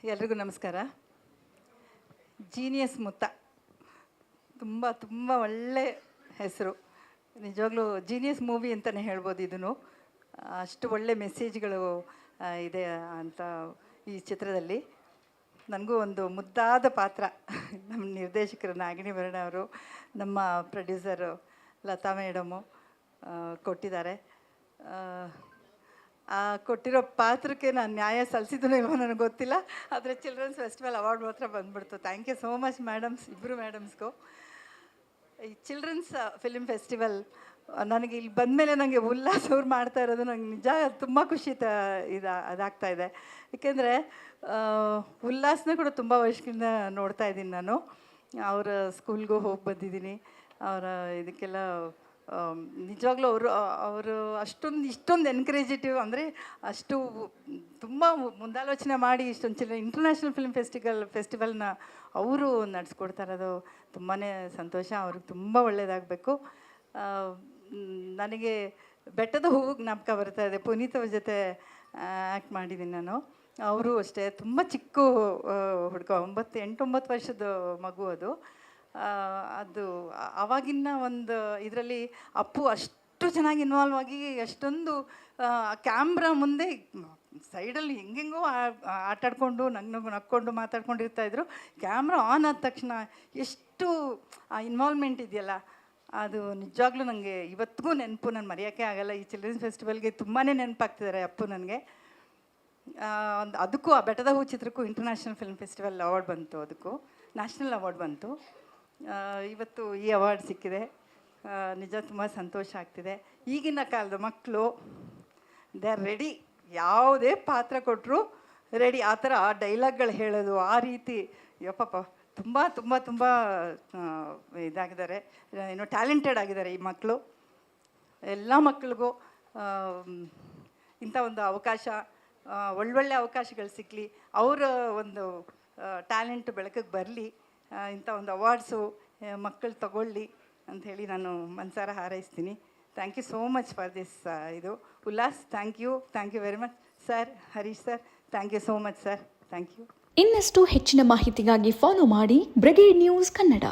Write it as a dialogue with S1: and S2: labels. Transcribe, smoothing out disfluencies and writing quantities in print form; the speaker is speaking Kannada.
S1: ಎಲ್ರಿಗೂ ನಮಸ್ಕಾರ. ಜೀನಿಯಸ್ ಮುತ್ತ ತುಂಬ ತುಂಬ ಒಳ್ಳೆ ಹೆಸರು. ನಿಜವಾಗ್ಲೂ ಜೀನಿಯಸ್ ಮೂವಿ ಅಂತಲೇ ಹೇಳ್ಬೋದು. ಇದನ್ನು ಅಷ್ಟು ಒಳ್ಳೆ ಮೆಸೇಜ್ಗಳು ಇದೆ ಅಂತ ಈ ಚಿತ್ರದಲ್ಲಿ. ನನಗೂ ಒಂದು ಮುದ್ದಾದ ಪಾತ್ರ ನಮ್ಮ ನಿರ್ದೇಶಕರು ನಾಗಿಣಿ ಭರಣ ಅವರು, ನಮ್ಮ ಪ್ರೊಡ್ಯೂಸರು ಲತಾ ಮೇಡಮು ಕೊಟ್ಟಿದ್ದಾರೆ. ಕೊಟ್ಟಿರೋ ಪಾತ್ರಕ್ಕೆ ನಾನು ನ್ಯಾಯ ಸಲ್ಲಿಸಿದ್ರು ಇಲ್ವೋ ನನಗೆ ಗೊತ್ತಿಲ್ಲ, ಆದರೆ ಚಿಲ್ಡ್ರನ್ಸ್ ಫೆಸ್ಟಿವಲ್ ಅವಾರ್ಡ್ ಮಾತ್ರ ಬಂದುಬಿಡ್ತು. Thank you so much madams, ಇಬ್ಬರು ಮೇಡಮ್ಸ್ಗೂ. ಈ ಚಿಲ್ಡ್ರನ್ಸ್ ಫಿಲ್ಮ್ ಫೆಸ್ಟಿವಲ್ ನನಗೆ ಇಲ್ಲಿ ಬಂದಮೇಲೆ ನನಗೆ ಉಲ್ಲಾಸ್ ಅವ್ರು ಮಾಡ್ತಾ ಇರೋದು ನಂಗೆ ನಿಜ ತುಂಬ ಖುಷಿ ಅದಾಗ್ತಾ ಇದೆ. ಏಕೆಂದರೆ ಉಲ್ಲಾಸನ ಕೂಡ ತುಂಬ ವರ್ಷದಿಂದ ನೋಡ್ತಾ ಇದ್ದೀನಿ ನಾನು. ಅವರ ಸ್ಕೂಲ್ಗೂ ಹೋಗಿ ಬಂದಿದ್ದೀನಿ. ಅವರ ಇದಕ್ಕೆಲ್ಲ ನಿಜವಾಗ್ಲೂ ಅವರು ಇಷ್ಟೊಂದು ಎನ್ಕರೇಜೇಟಿವ್, ಅಂದರೆ ಅಷ್ಟು ತುಂಬ ಮುಂದಾಲೋಚನೆ ಮಾಡಿ ಇಷ್ಟೊಂದು ಇಂಟರ್ನ್ಯಾಷನಲ್ ಫಿಲ್ಮ್ ಫೆಸ್ಟಿವಲ್ನ ಅವರು ನಡೆಸ್ಕೊಡ್ತಾ ಇರೋದು ತುಂಬಾ ಸಂತೋಷ. ಅವ್ರಿಗೆ ತುಂಬ ಒಳ್ಳೆಯದಾಗಬೇಕು. ನನಗೆ ಬೆಟ್ಟದ ಹೂವು ಜ್ಞಾಪಕ ಬರ್ತಾ ಇದೆ. ಪುನೀತ್ ಅವ್ರ ಜೊತೆ ಆ್ಯಕ್ಟ್ ಮಾಡಿದ್ದೀನಿ ನಾನು. ಅವರು ಅಷ್ಟೇ ತುಂಬ ಚಿಕ್ಕ ಹುಡುಗ, 8-9 ವರ್ಷದ ಮಗು ಅದು. ಆವಾಗಿನ ಒಂದು ಇದರಲ್ಲಿ ಅಪ್ಪು ಅಷ್ಟು ಚೆನ್ನಾಗಿ ಇನ್ವಾಲ್ವ್ ಆಗಿ ಅಷ್ಟೊಂದು ಕ್ಯಾಮ್ರಾ ಮುಂದೆ ಸೈಡಲ್ಲಿ ಹೆಂಗೆಂಗೋ ಆಟಾಡಿಕೊಂಡು ನಕ್ಕೊಂಡು ಮಾತಾಡ್ಕೊಂಡಿರ್ತಾಯಿದ್ರು. ಕ್ಯಾಮ್ರಾ ಆನ್ ಆದ ತಕ್ಷಣ ಎಷ್ಟು ಆ ಇನ್ವಾಲ್ವ್ಮೆಂಟ್ ಇದೆಯಲ್ಲ, ಅದು ನಿಜವಾಗ್ಲೂ ನನಗೆ ಇವತ್ತಿಗೂ ನೆನಪು. ನಾನು ಮರೆಯೋಕ್ಕೆ ಆಗಲ್ಲ. ಈ ಚಿಲ್ಡ್ರನ್ಸ್ ಫೆಸ್ಟಿವಲ್ಗೆ ತುಂಬಾ ನೆನಪಾಗ್ತಿದ್ದಾರೆ ಅಪ್ಪು ನನಗೆ. ಅದಕ್ಕೂ ಆ ಬೆಟ್ಟದ ಹೂ ಚಿತ್ರಕ್ಕೂ ಇಂಟರ್ನ್ಯಾಷನಲ್ ಫಿಲ್ಮ್ ಫೆಸ್ಟಿವಲ್ ಅವಾರ್ಡ್ ಬಂತು, ಅದಕ್ಕೂ ನ್ಯಾಷನಲ್ ಅವಾರ್ಡ್ ಬಂತು. ಇವತ್ತು ಈ ಅವಾರ್ಡ್ ಸಿಕ್ಕಿದೆ. ನಿಜ ತುಂಬ ಸಂತೋಷ ಆಗ್ತಿದೆ. ಈಗಿನ ಕಾಲದ ಮಕ್ಕಳು ದೇ ಆರ್ ರೆಡಿ, ಯಾವುದೇ ಪಾತ್ರ ಕೊಟ್ಟರು ರೆಡಿ. ಆ ಥರ ಡೈಲಾಗ್ಗಳು ಹೇಳೋದು, ಆ ರೀತಿ ಯಪ್ಪಪ್ಪ ತುಂಬ ತುಂಬ ತುಂಬ ಇದಾಗಿದ್ದಾರೆ, ಏನೋ ಟ್ಯಾಲೆಂಟೆಡ್ ಆಗಿದ್ದಾರೆ ಈ ಮಕ್ಕಳು. ಎಲ್ಲ ಮಕ್ಕಳಿಗೂ ಇಂಥ ಒಂದು ಅವಕಾಶ, ಒಳ್ಳೊಳ್ಳೆ ಅವಕಾಶಗಳು ಸಿಕ್ಕಲಿ, ಅವರ ಒಂದು ಟ್ಯಾಲೆಂಟ್ ಬೆಳಕಿಗೆ ಬರಲಿ, ಇಂಥ ಒಂದು ಅವಾರ್ಡ್ಸು ಮಕ್ಕಳು ತಗೊಳ್ಳಿ ಅಂಥೇಳಿ ನಾನು ಮನಸಾರ ಹಾರೈಸ್ತೀನಿ. Thank you so much for this ಇದು Ullas. Thank you very much sir. Harish sir, thank you so much sir. Thank you.
S2: ಇನ್ನಷ್ಟು ಹೆಚ್ಚಿನ ಮಾಹಿತಿಗಾಗಿ ಫಾಲೋ ಮಾಡಿ ಬ್ರಿಗೇಡ್ ನ್ಯೂಸ್ ಕನ್ನಡ.